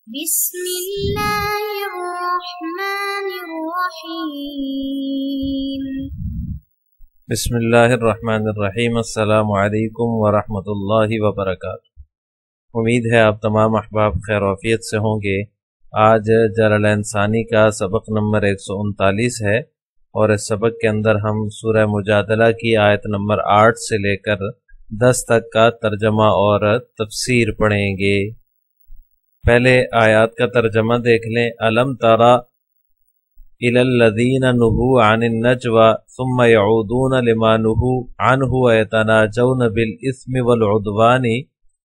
بسم اللہ الرحمن الرحیم بسم اللہ الرحمن الرحیم۔ السلام علیکم ورحمۃ اللہ وبرکاتہ۔ امید ہے آپ تمام احباب خیر و عافیت سے ہوں گے۔ آج جلالین ثانی کا سبق نمبر 139 ہے اور اس سبق کے اندر ہم سورہ مجادلہ کی آیت نمبر 8 سے لے کر 10 تک کا ترجمہ اور تفسیر پڑھیں گے۔ پہلے آیات کا ترجمہ دیکھ لیں۔ الم تری الی الذین نہوا عن النجوى ثم یعودون لما نہوا عنہ ویتناجون بالاثم والعدوان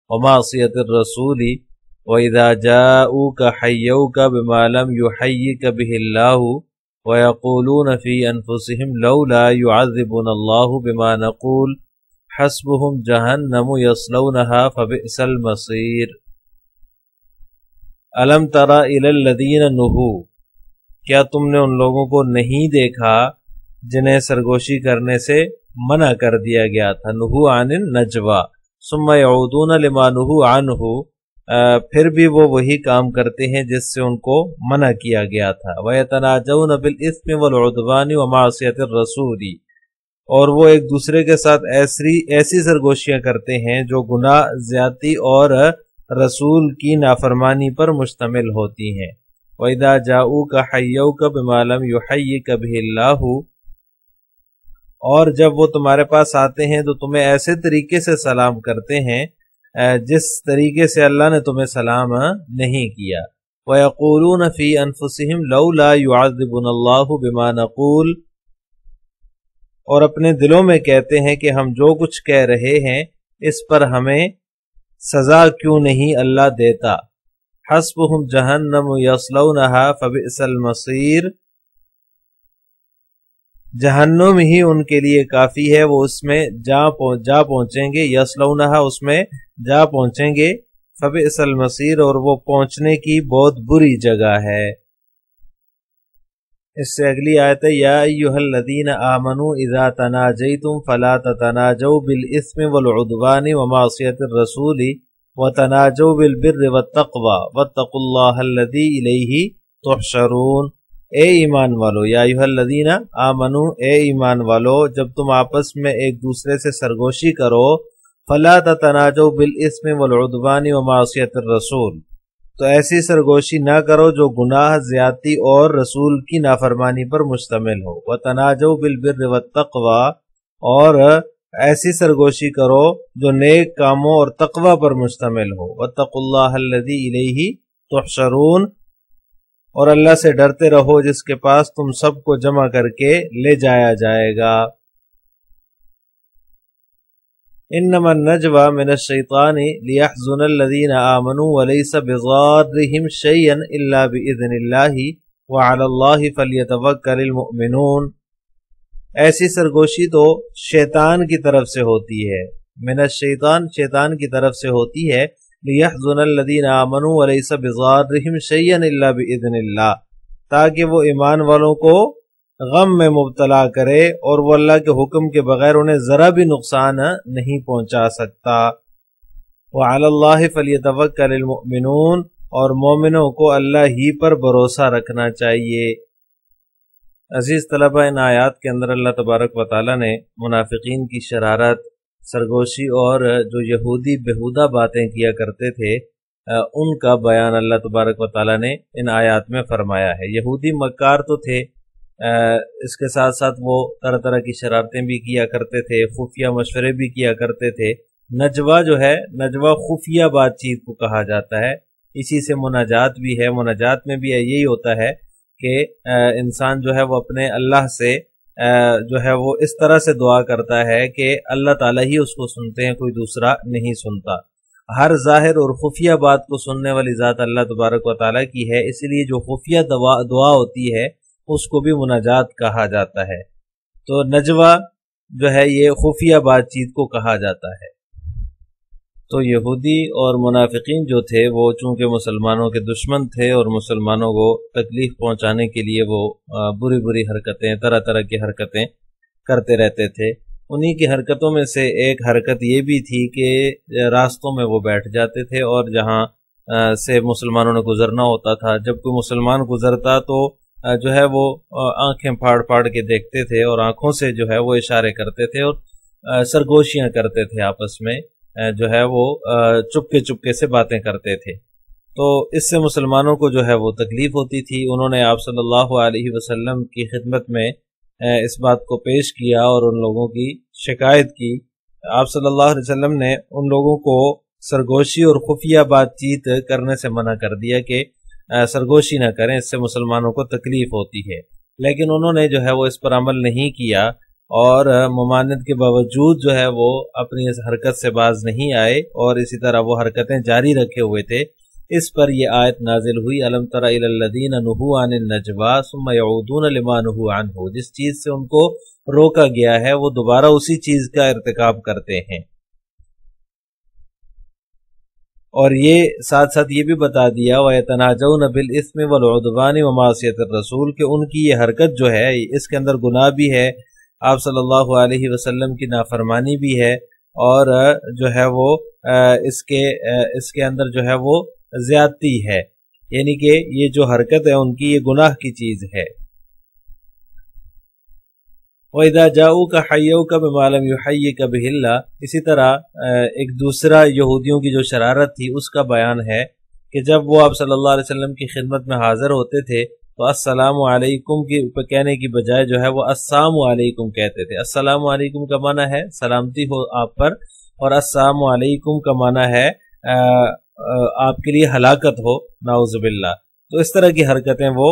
ومعصیۃ الرسول واذا جاؤوک حیوک بما لم یحیک به اللہ ویقولون فی انفسهم لولا یعذبنا اللہ بما نقول حسبهم جہنم یصلونها فبئس المصیر۔ الم تری الی الذین نہوا، کیا تم نے ان لوگوں کو نہیں دیکھا جنہیں سرگوشی کرنے سے منع کر دیا گیا تھا؟ نہوا عن النجوى ثم یعودون لما نہوا عنہ، پھر بھی وہ وہی کام کرتے ہیں جس سے ان کو منع کیا گیا تھا۔ وَيَتَنَاجَوْنَ بِالْإِثْمِ وَالْعُدْوَانِ وَمَعْصِيَةِ الرَّسُولِ، اور وہ ایک دوسرے کے ساتھ ایسی سرگوشیاں کرتے ہیں جو گناہ، زیادتی اور رسول کی نافرمانی پر مشتمل ہوتی ہیں۔ وَإِذَا جَاءُوكَ حَيَّوْكَ بِمَا لَمْ يُحَيِّكَ بِهِ اللَّهُ، اور جب وہ تمہارے پاس آتے ہیں تو تمہیں ایسے طریقے سے سلام کرتے ہیں جس طریقے سے اللہ نے تمہیں سلام نہیں کیا۔ وَيَقُولُونَ فِي أَنفُسِهِمْ لَوْلَا يُعَذِّبُنَا اللَّهُ بِمَا نَقُولُ، اور اپنے دلوں میں کہتے ہیں کہ ہم جو کچھ کہہ رہے ہیں اس پر ہمیں سزا کیوں نہیں اللہ دیتا۔ حسبهم جہنم یصلونها فبئس المصیر، جہنم ہی ان کے لیے کافی ہے، وہ اس میں جا پہنچیں گے۔ یصلونها، اس میں جا پہنچیں گے۔ فبئس المصیر، اور وہ پہنچنے کی بہت بری جگہ ہے۔ اس سے اگلی آیت ہے یا ایھا الذین آمنوا اذا تناجیتم فلا تتناجوا بالاثم والعدوان ومعصیۃ الرسول وتناجوا بالبر والتقوى واتقوا اللہ الذی الیہ تحشرون۔ اے ایمان والو، یا ایھا الذین آمنوا، اے ایمان والو، جب تم آپس میں ایک دوسرے سے سرگوشی کرو، فلا تتناجوا بالاثم والعدوان ومعصیۃ الرسول، تو ایسی سرگوشی نہ کرو جو گناہ، زیادتی اور رسول کی نافرمانی پر مشتمل ہو۔ وَتَنَاجَوْا بِالْبِرِّ وَالتَّقْوَى، اور ایسی سرگوشی کرو جو نیک کاموں اور تقوی پر مشتمل ہو۔ وَاتَّقُوا اللَّهَ الَّذِي إِلَيْهِ تُحْشَرُونَ، اور اللہ سے ڈرتے رہو جس کے پاس تم سب کو جمع کر کے لے جایا جائے گا۔ انما النجوى من الشیطان لیحزن الذین آمنوا ولیس بضارهم شیئا الا باذن اللہ وعلی اللہ فلیتوکل المؤمنون۔ ایسی سرگوشی تو شیطان کی طرف سے ہوتی ہے، من الشیطان، شیطان کی طرف سے ہوتی ہے، لیحزن الذین آمنوا ولیس بضارهم شیئا الا باذن اللہ، تاکہ وہ ایمان والوں کو غم میں مبتلا کرے اور وہ اللہ کے حکم کے بغیر انہیں ذرا بھی نقصان نہیں پہنچا سکتا۔ وعلی اللہ فلیتوکل المؤمنون، اور مومنوں کو اللہ ہی پر بھروسہ رکھنا چاہیے۔ عزیز طلبہ، ان آیات کے اندر اللہ تبارک و تعالیٰ نے منافقین کی شرارت، سرگوشی اور جو یہودی بےہودہ باتیں کیا کرتے تھے ان کا بیان اللہ تبارک و تعالیٰ نے ان آیات میں فرمایا ہے۔ یہودی مکار تو تھے، اس کے ساتھ ساتھ وہ طرح طرح کی شرارتیں بھی کیا کرتے تھے، خفیہ مشورے بھی کیا کرتے تھے۔ نجوہ جو ہے، نجوہ خفیہ بات چیت کو کہا جاتا ہے، اسی سے مناجات بھی ہے۔ مناجات میں بھی یہی ہوتا ہے کہ انسان جو ہے وہ اپنے اللہ سے جو ہے وہ اس طرح سے دعا کرتا ہے کہ اللہ تعالیٰ ہی اس کو سنتے ہیں، کوئی دوسرا نہیں سنتا۔ ہر ظاہر اور خفیہ بات کو سننے والی ذات اللہ تبارک و تعالیٰ کی ہے، اس لیے جو خفیہ دعا ہوتی ہے اس کو بھی مناجات کہا جاتا ہے۔ تو نجوہ جو ہے یہ خفیہ بات چیت کو کہا جاتا ہے۔ تو یہودی اور منافقین جو تھے وہ چونکہ مسلمانوں کے دشمن تھے اور مسلمانوں کو تکلیف پہنچانے کے لیے وہ بری بری حرکتیں، طرح طرح کی حرکتیں کرتے رہتے تھے۔ انہی کی حرکتوں میں سے ایک حرکت یہ بھی تھی کہ راستوں میں وہ بیٹھ جاتے تھے اور جہاں سے مسلمانوں نے گزرنا ہوتا تھا. جب کوئی مسلمان گزرتا تو جو ہے وہ آنکھیں پھاڑ پھاڑ کے دیکھتے تھے اور آنکھوں سے جو ہے وہ اشارے کرتے تھے اور سرگوشیاں کرتے تھے آپس میں، جو ہے وہ چپکے چپکے سے باتیں کرتے تھے. تو اس سے مسلمانوں کو جو ہے وہ تکلیف ہوتی تھی. انہوں نے آپ صلی اللہ علیہ وسلم کی خدمت میں اس بات کو پیش کیا اور ان لوگوں کی شکایت کی. آپ صلی اللہ علیہ وسلم نے ان لوگوں کو سرگوشی اور خفیہ بات چیت کرنے سے منع کر دیا کہ سرگوشی نہ کریں، اس سے مسلمانوں کو تکلیف ہوتی ہے. لیکن انہوں نے جو ہے وہ اس پر عمل نہیں کیا اور ممانعت کے باوجود جو ہے وہ اپنی اس حرکت سے باز نہیں آئے اور اسی طرح وہ حرکتیں جاری رکھے ہوئے تھے. اس پر یہ آیت نازل ہوئی، الم تر الی الذین نہوا عن النجوى ثم یعودون لما نہوا عنہ. جس چیز سے ان کو روکا گیا ہے وہ دوبارہ اسی چیز کا ارتکاب کرتے ہیں. اور یہ ساتھ ساتھ یہ بھی بتا دیا وَيَتَنَاجَوْنَ بِالْإِثْمِ وَالْعُدْوَانِ وَمَعْصِيَتِ الرَّسُولِ کہ ان کی یہ حرکت جو ہے اس کے اندر گناہ بھی ہے، آپ صلی اللہ علیہ وسلم کی نافرمانی بھی ہے، اور جو ہے وہ اس کے اندر جو ہے وہ زیادتی ہے، یعنی کہ یہ جو حرکت ہے ان کی یہ گناہ کی چیز ہے. وَإِذَا جَاءُوكَ حَيَّوْكَ بِمَا لَمْ يُحَيِّكَ بِهِ اللَّهُ. اسی طرح ایک دوسرا یہودیوں کی جو شرارت تھی اس کا بیان ہے کہ جب وہ آپ صلی اللہ علیہ وسلم کی خدمت میں حاضر ہوتے تھے تو السلام علیکم کی کہنے کی بجائے جو ہے وہ السلام علیکم کہتے تھے. السلام علیکم کا معنی ہے سلامتی ہو آپ پر، اور السلام علیکم کا معنی ہے آپ کے لیے ہلاکت ہو، نعوذ باللہ. تو اس طرح کی حرکتیں وہ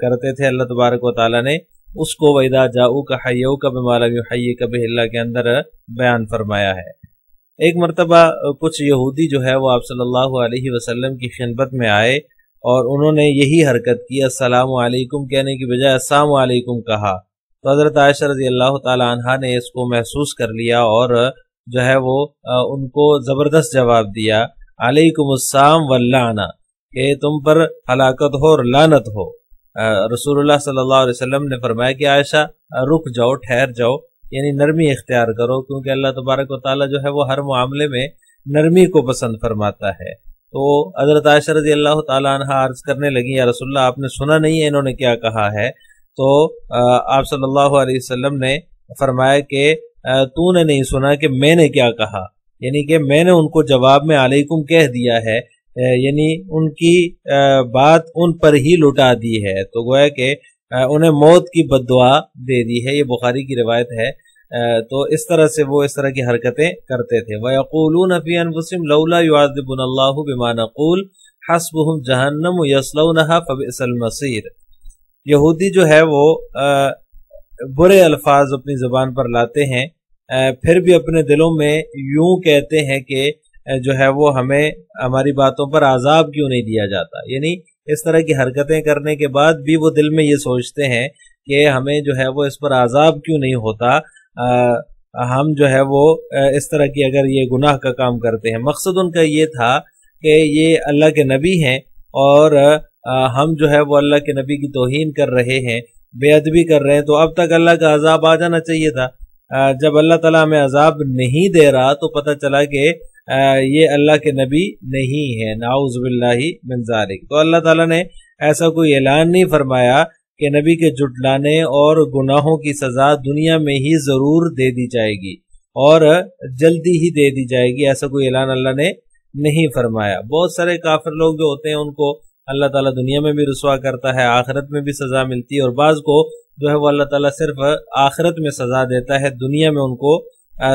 کرتے تھے. اللہ تبارک و تعالیٰ نے اس کو وَإِذَا جَاءُوكَ حَيَّوْكَ بِمَا لَمْ يُحَيِّكَ بِهِ اللَّهُ کے اندر بیان فرمایا ہے. ایک مرتبہ کچھ یہودی جو ہے وہ آپ صلی اللہ علیہ وسلم کی خدمت میں آئے اور انہوں نے یہی حرکت کی، السلام علیکم کہنے کی بجائے السلام علیکم کہا. تو حضرت عائشہ رضی اللہ تعالی عنہا نے اس کو محسوس کر لیا اور جو ہے وہ ان کو زبردست جواب دیا، علیکم السلام واللعنہ، کہ تم پر ہلاکت ہو اور لعنت ہو. رسول اللہ صلی اللہ علیہ وسلم نے فرمایا کہ عائشہ رک جاؤ، ٹھہر جاؤ، یعنی نرمی اختیار کرو، کیونکہ اللہ تبارک و تعالیٰ جو ہے وہ ہر معاملے میں نرمی کو پسند فرماتا ہے. تو حضرت عائشہ رضی اللہ تعالیٰ عنہ عرض کرنے لگی، یا رسول اللہ آپ نے سنا نہیں ہے انہوں نے کیا کہا ہے؟ تو آپ صلی اللہ علیہ وسلم نے فرمایا کہ تو نے نہیں سنا کہ میں نے کیا کہا، یعنی کہ میں نے ان کو جواب میں علیکم کہہ دیا ہے، یعنی ان کی بات ان پر ہی لٹا دی ہے. تو گویا کہ انہیں موت کی بد دعا دے دی ہے. یہ بخاری کی روایت ہے. تو اس طرح سے وہ اس طرح کی حرکتیں کرتے تھے. وَيَقُولُونَ فِي أَنفُسِهِمْ لَوْلَا يُعَذِّبُنَا اللَّهُ بِمَا نَقُولُ حَسْبُهُمْ جَهَنَّمُ يَصْلَوْنَهَا فَبِئْسَ الْمَصِيرُ. یہودی جو ہے وہ برے الفاظ اپنی زبان پر لاتے ہیں، پھر بھی اپنے دلوں میں یوں کہتے ہیں کہ جو ہے وہ ہمیں ہماری باتوں پر عذاب کیوں نہیں دیا جاتا. یعنی اس طرح کی حرکتیں کرنے کے بعد بھی وہ دل میں یہ سوچتے ہیں کہ ہمیں جو ہے وہ اس پر عذاب کیوں نہیں ہوتا، ہم جو ہے وہ اس طرح کی اگر یہ گناہ کا کام کرتے ہیں. مقصد ان کا یہ تھا کہ یہ اللہ کے نبی ہیں اور ہم جو ہے وہ اللہ کے نبی کی توہین کر رہے ہیں، بے ادبی کر رہے ہیں، تو اب تک اللہ کا عذاب آ جانا چاہیے تھا. جب اللہ تعالیٰ ہمیں عذاب نہیں دے رہا تو پتہ چلا کہ یہ اللہ کے نبی نہیں ہے، نعوذ باللہ من ذالک. تو اللہ تعالیٰ نے ایسا کوئی اعلان نہیں فرمایا کہ نبی کے جھٹلانے اور گناہوں کی سزا دنیا میں ہی ضرور دے دی جائے گی اور جلدی ہی دے دی جائے گی. ایسا کوئی اعلان اللہ نے نہیں فرمایا. بہت سارے کافر لوگ جو ہوتے ہیں ان کو اللہ تعالیٰ دنیا میں بھی رسوا کرتا ہے، آخرت میں بھی سزا ملتی ہے، اور بعض کو جو ہے وہ اللہ تعالیٰ صرف آخرت میں سزا دیتا ہے، دنیا میں ان کو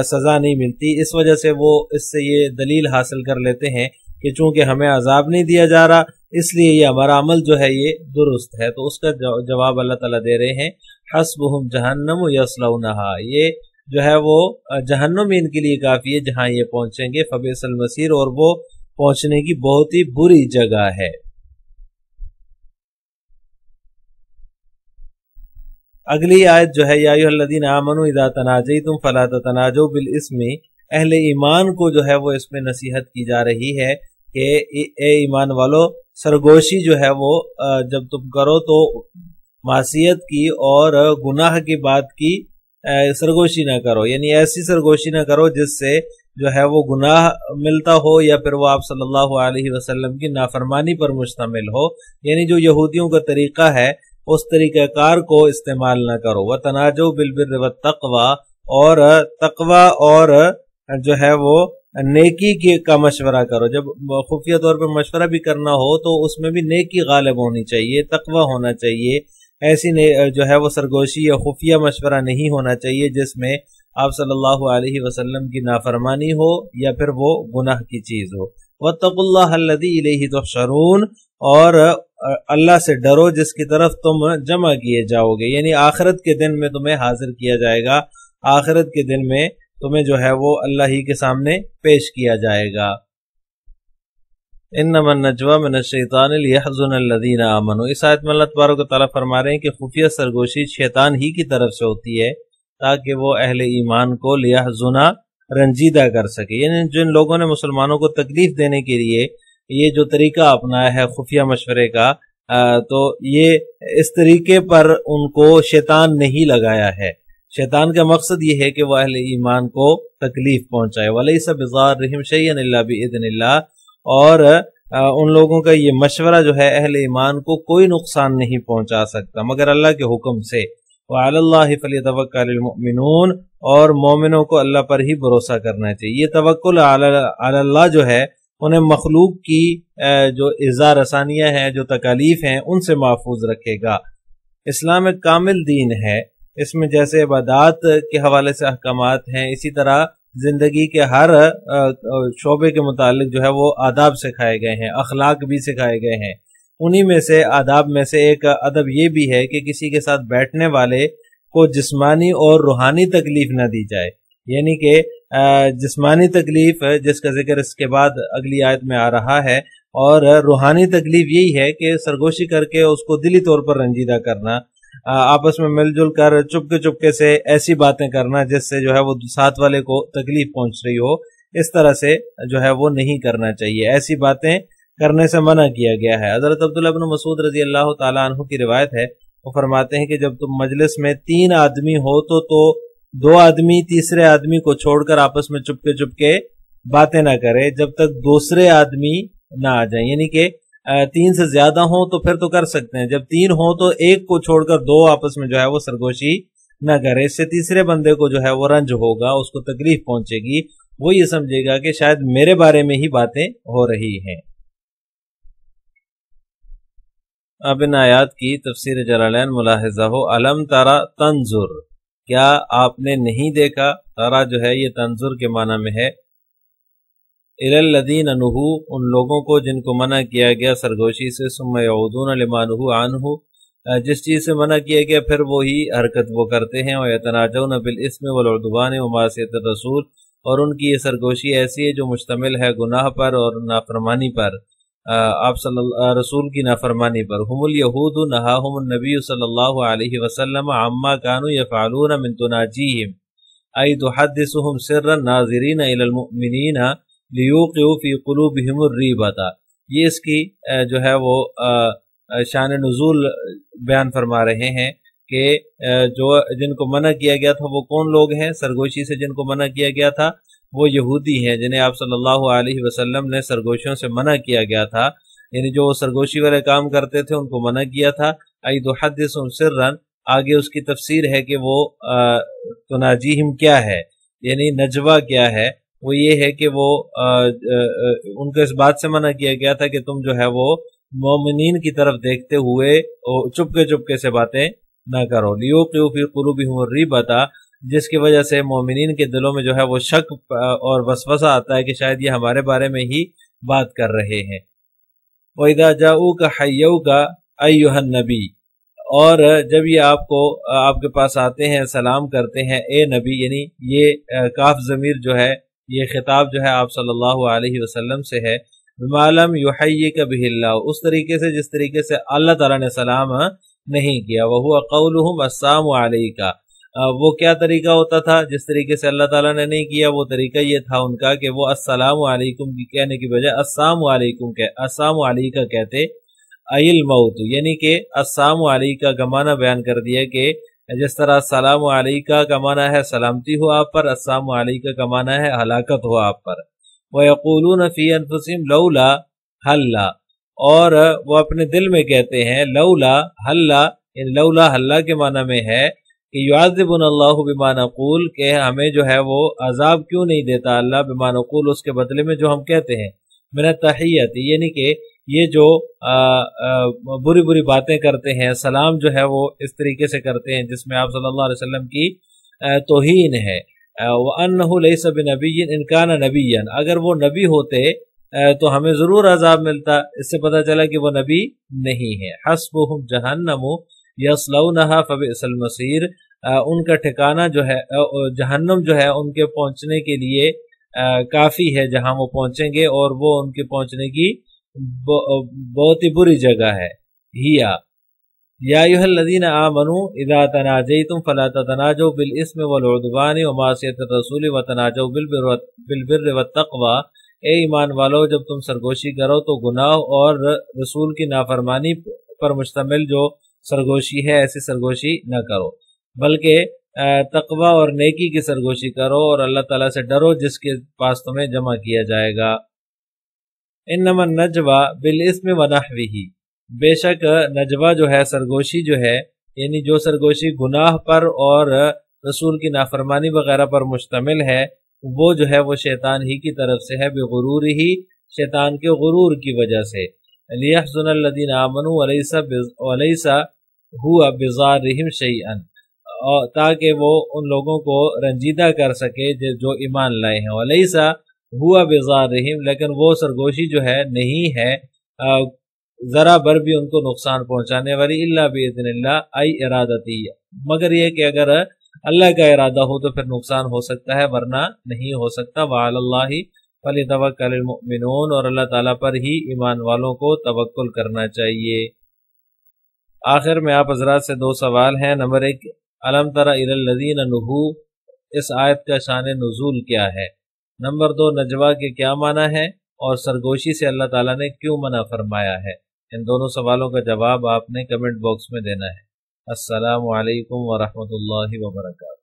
سزا نہیں ملتی. اس وجہ سے وہ اس سے یہ دلیل حاصل کر لیتے ہیں کہ چونکہ ہمیں عذاب نہیں دیا جا رہا اس لیے یہ ہمارا عمل جو ہے یہ درست ہے. تو اس کا جواب اللہ تعالیٰ دے رہے ہیں، حسبہم جہنم یصلونہا، یہ جو ہے وہ جہنم ان کے لیے کافی ہے جہاں یہ پہنچیں گے، فبئس المصیر، اور وہ پہنچنے کی بہت ہی بری جگہ ہے. اگلی آیت جو ہے یا ایھا الذین آمنوا اذا تناجیتم فلا تتناجوا بالاسم، اہل ایمان کو جو ہے وہ اس میں نصیحت کی جا رہی ہے کہ اے ایمان والو، سرگوشی جو ہے وہ جب تم کرو تو معصیت کی اور گناہ کی بات کی سرگوشی نہ کرو، یعنی ایسی سرگوشی نہ کرو جس سے جو ہے وہ گناہ ملتا ہو یا پھر وہ آپ صلی اللہ علیہ وسلم کی نافرمانی پر مشتمل ہو، یعنی جو یہودیوں کا طریقہ ہے اس طریقہ کار کو استعمال نہ کرو۔ وَتَنَاجَوْا بِالْبِرِّ وَالتَّقْوَىٰ، اور تقوی اور جو ہے وہ نیکی کا مشورہ کرو۔ جب خفیہ طور پہ مشورہ بھی کرنا ہو تو اس میں بھی نیکی غالب ہونی چاہیے، تقوی ہونا چاہیے، ایسی جو ہے وہ سرگوشی یا خفیہ مشورہ نہیں ہونا چاہیے جس میں آپ صلی اللہ علیہ وسلم کی نافرمانی ہو یا پھر وہ گناہ کی چیز ہو۔ وَاتَّقُوا اللَّهَ الَّذِي إِلَيْهِ تُحْشَرُونَ، اور اللہ سے ڈرو جس کی طرف تم جمع کیے جاؤ گے، یعنی آخرت کے دن میں تمہیں حاضر کیا جائے گا، آخرت کے دن میں تمہیں جو ہے وہ اللہ ہی کے سامنے پیش کیا جائے گا۔ انما النجوى من الشیطان لیحزن الذین آمنوا، اس آیت میں اللہ تبارک و تعالیٰ فرما رہے ہیں کہ خفیہ سرگوشی شیطان ہی کی طرف سے ہوتی ہے تاکہ وہ اہل ایمان کو لیحزن رنجیدہ کر سکے، یعنی جن لوگوں نے مسلمانوں کو تکلیف دینے کے لیے یہ جو طریقہ اپنایا ہے خفیہ مشورے کا، تو یہ اس طریقے پر ان کو شیطان نہیں لگایا ہے۔ شیطان کا مقصد یہ ہے کہ وہ اہل ایمان کو تکلیف پہنچائے۔ وَلَيْسَ بِضَارِّهِمْ شَيْئًا إِلَّا بِإِذْنِ اللَّهِ، اور ان لوگوں کا یہ مشورہ جو ہے اہل ایمان کو کوئی نقصان نہیں پہنچا سکتا مگر اللہ کے حکم سے۔ وَعَلَى اللَّهِ فَلْيَتَوَكَّلِ الْمُؤْمِنُونَ، اور مومنوں کو اللہ پر ہی بھروسہ کرنا چاہیے۔ یہ توکل علی اللہ جو ہے انہیں مخلوق کی جو اعزاء رسانیاں ہیں، جو تکالیف ہیں، ان سے محفوظ رکھے گا۔ اسلام ایک کامل دین ہے، اس میں جیسے عبادات کے حوالے سے احکامات ہیں، اسی طرح زندگی کے ہر شعبے کے متعلق جو ہے وہ آداب سکھائے گئے ہیں، اخلاق بھی سکھائے گئے ہیں۔ انہی میں سے آداب میں سے ایک ادب یہ بھی ہے کہ کسی کے ساتھ بیٹھنے والے کو جسمانی اور روحانی تکلیف نہ دی جائے، یعنی کہ جسمانی تکلیف جس کا ذکر اس کے بعد اگلی آیت میں آ رہا ہے، اور روحانی تکلیف یہی ہے کہ سرگوشی کر کے اس کو دلی طور پر رنجیدہ کرنا، آپس میں مل جل کر چپکے سے ایسی باتیں کرنا جس سے جو ہے وہ ساتھ والے کو تکلیف پہنچ رہی ہو، اس طرح سے جو ہے وہ نہیں کرنا چاہیے، ایسی باتیں کرنے سے منع کیا گیا ہے۔ حضرت عبداللہ بن مسعود رضی اللہ تعالیٰ عنہ کی روایت ہے، وہ فرماتے ہیں کہ جب تم مجلس میں 3 آدمی ہو تو 2 آدمی تیسرے آدمی کو چھوڑ کر آپس میں چپکے باتیں نہ کرے جب تک دوسرے آدمی نہ آ جائیں، یعنی کہ 3 سے زیادہ ہوں تو پھر تو کر سکتے ہیں، جب 3 ہوں تو 1 کو چھوڑ کر 2 آپس میں جو ہے وہ سرگوشی نہ کرے، اس سے تیسرے بندے کو جو ہے وہ رنج ہوگا، اس کو تکلیف پہنچے گی، وہ یہ سمجھے گا کہ شاید میرے بارے میں ہی باتیں ہو رہی ہیں۔ اب ان آیات کی تفسیر جلالین ملاحظہ ہو۔ علم ترى تنظر، کیا آپ نے نہیں دیکھا، ترى جو ہے یہ تنظر کے معنی میں ہے، الی الذین نہوا، ان لوگوں کو جن کو منع کیا گیا سرگوشی سے، ثم یعودون لما نہوا عنہ، جس چیز سے منع کیا گیا پھر وہی حرکت وہ کرتے ہیں، ویتناجون بالاثم والعدوان ومعصیۃ الرسول، اور ان کی یہ سرگوشی ایسی ہے جو مشتمل ہے گناہ پر اور نافرمانی پر، آپ رسول کی نافرمانی پر۔ ہم الیہود نہاہم النبی صلی اللہ علیہ وسلم عما كانوا يفعلون من تناجیہم ای تحدثهم سرا ناظرین الی المؤمنین لیوقعوا فی قلوبہم الریبۃ، یہ اس کی جو ہے وہ شان نزول بیان فرما رہے ہیں کہ جو جن کو منع کیا گیا تھا وہ کون لوگ ہیں، سرگوشی سے جن کو منع کیا گیا تھا وہ یہودی ہیں جنہیں آپ صلی اللہ علیہ وسلم نے سرگوشیوں سے منع کیا گیا تھا، یعنی جو سرگوشی والے کام کرتے تھے ان کو منع کیا تھا۔ ای تحدثهم سرا، آگے اس کی تفسیر ہے کہ وہ تناجیہم کیا ہے، یعنی نجوہ کیا ہے، وہ یہ ہے کہ وہ ان کو اس بات سے منع کیا گیا تھا کہ تم جو ہے وہ مومنین کی طرف دیکھتے ہوئے چپکے سے باتیں نہ کرو، لیوقعوا فی قلوبہم الریبۃ، جس کی وجہ سے مومنین کے دلوں میں جو ہے وہ شک اور وسوسہ آتا ہے کہ شاید یہ ہمارے بارے میں ہی بات کر رہے ہیں۔ وَإِذَا جَاءُوكَ حَيَّوْكَ أَيُّهَا النَّبِيُّ، اور جب یہ آپ کو آپ کے پاس آتے ہیں سلام کرتے ہیں اے نبی، یعنی یہ کاف ضمیر جو ہے یہ خطاب جو ہے آپ صلی اللہ علیہ وسلم سے ہے، بِمَا لَمْ يُحَيِّكَ بِهِ اللَّهُ، اس طریقے سے جس طریقے سے اللہ تعالیٰ نے سلام نہیں کیا، وَهُوَ قَوْلُهُمْ السَّلَامُ عَلَيْكَ، وہ کیا طریقہ ہوتا تھا جس طریقے سے اللہ تعالیٰ نے نہیں کیا، وہ طریقہ یہ تھا ان کا کہ وہ السلام علیکم کی کہنے کی بجائے السلام علیکم السلام علیکہ کہتے، ای الموت، یعنی کہ السلام علیکہ کا معنی بیان کر دیا کہ جس طرح السلام علیکہ کا معنی ہے سلامتی ہو آپ پر، السلام علیکہ کا معنی ہے ہلاکت ہو آپ پر۔ وَيَقُولُونَ فِي أَنفُسِهِمْ لَوْلَا حَلَّا، اور وہ اپنے دل میں کہتے ہیں لولا حلا، ان لولا حلا کے معنی میں ہے کہ یعذبنا اللہ بما نقول، کہ ہمیں جو ہے وہ عذاب کیوں نہیں دیتا اللہ بما نقول، اس کے بدلے میں جو ہم کہتے ہیں، من التحیت، یعنی کہ یہ جو بری بری باتیں کرتے ہیں، سلام جو ہے وہ اس طریقے سے کرتے ہیں جس میں آپ صلی اللہ علیہ وسلم کی توہین ہے۔ وَأَنَّهُ لَيْسَ بِنَبِيٍّ إِنْ كَانَ نَبِيًّا، اگر وہ نبی ہوتے تو ہمیں ضرور عذاب ملتا، اس سے پتہ چلا کہ وہ نبی نہیں ہے۔ حسبهم جہنم یصلونها فبئس المصیر، ان کا ٹھکانہ جو ہے جہنم جو ہے ان کے پہنچنے کے لیے کافی ہے جہاں وہ پہنچیں گے، اور وہ ان کے پہنچنے کی بہت ہی بری جگہ ہے۔ ہیا یا ایھا الذین آمنوا اذا تناجیتم فلا تتناجوا بالاثم والعدوان ومعصیۃ الرسول وتناجوا بالبر والتقوی، اے ایمان والو جب تم سرگوشی کرو تو گناہ اور رسول کی نافرمانی پر مشتمل جو سرگوشی ہے ایسی سرگوشی نہ کرو، بلکہ تقوی اور نیکی کی سرگوشی کرو، اور اللہ تعالیٰ سے ڈرو جس کے پاس تمہیں جمع کیا جائے گا۔ انما النجوى بالاسم ونحوه، بے شک نجوہ جو ہے سرگوشی جو ہے، یعنی جو سرگوشی گناہ پر اور رسول کی نافرمانی وغیرہ پر مشتمل ہے، وہ جو ہے وہ شیطان ہی کی طرف سے ہے، بغرور ہی، شیطان کے غرور کی وجہ سے۔ لیحزن الذین آمنوا ولیس ہوا بضارہم شیئا، تاکہ وہ ان لوگوں کو رنجیدہ کر سکے جو ایمان لائے ہیں، ولیس ہوا بضارہم، لیکن وہ سرگوشی جو ہے نہیں ہے ذرا بر بھی ان کو نقصان پہنچانے والی، الا باذن اللہ ای ارادتی، مگر یہ کہ اگر اللہ کا ارادہ ہو تو پھر نقصان ہو سکتا ہے ورنہ نہیں ہو سکتا۔ وعلی اللہ فلیتوکل المؤمنون، اور اللہ تعالیٰ پر ہی ایمان والوں کو توکل کرنا چاہیے۔ آخر میں آپ حضرات سے دو سوال ہیں۔ نمبر 1، الم تر الی الذین نہوا، اس آیت کا شان نزول کیا ہے؟ نمبر 2، نجوہ کے کیا معنی ہے اور سرگوشی سے اللہ تعالیٰ نے کیوں منع فرمایا ہے؟ ان دونوں سوالوں کا جواب آپ نے کمنٹ باکس میں دینا ہے۔ السلام علیکم ورحمۃ اللہ وبرکاتہ۔